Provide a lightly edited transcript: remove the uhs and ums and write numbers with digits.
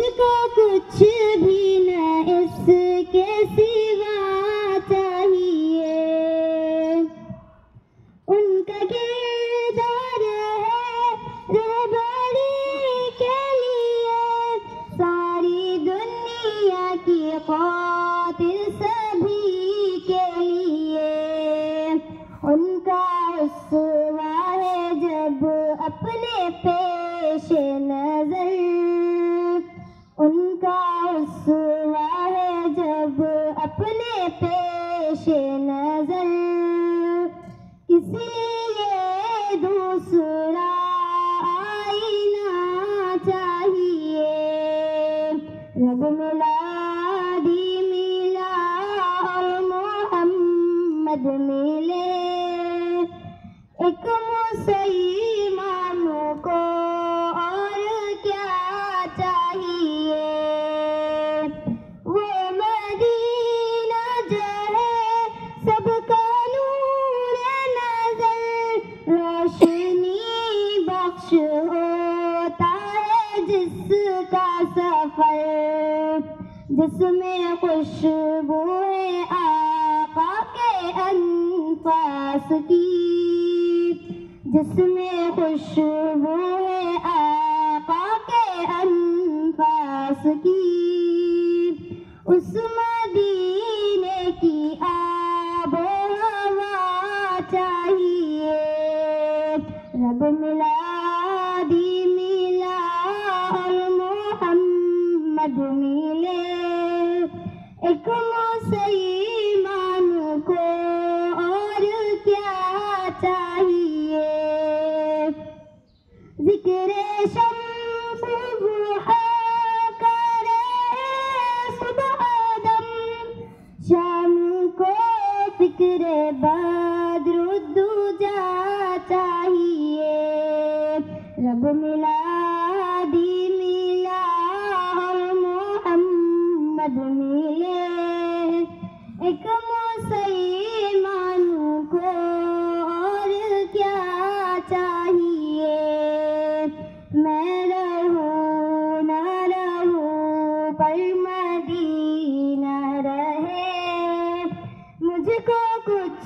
मुझको कुछ भी न इसके सिवा चाहिए। उनका किरदार है रहबरी के लिए, सारी दुनिया की खातिर सभी के लिए। उनका उसवा है जब अपने पेश नजर, उनका उसवा है जब अपने पेश नजर। किसी लिए दूसरा आईना चाहिए। रब मिला दी मिला और मोहम्मद मिले, एक मुसलमानों को और क्या चाहिए। वो मदीना जो है सबका नूर नजर, रोशनी बख्श होता है जिसका सफर, जिसमें खुशबू है आका के अनफास की, जिसमें खुशबू है आका के अनफास की। उस मदीने की आबो हवा चाहिए। रब मिला दी मिला और मोहम्मद मिले, एक मुसलमान को और क्या चाहिए। जिक्र शम्स दुहा करे सुबह दम, शाम को फिक्र बद्रुद्दुजा चाहिए। रब मिला दी मिला और मोहम्मद मिले, एक मुसलमान को और क्या चाहिए। मैं रहूं न रहूं पर मदीना रहे, मुझको कुछ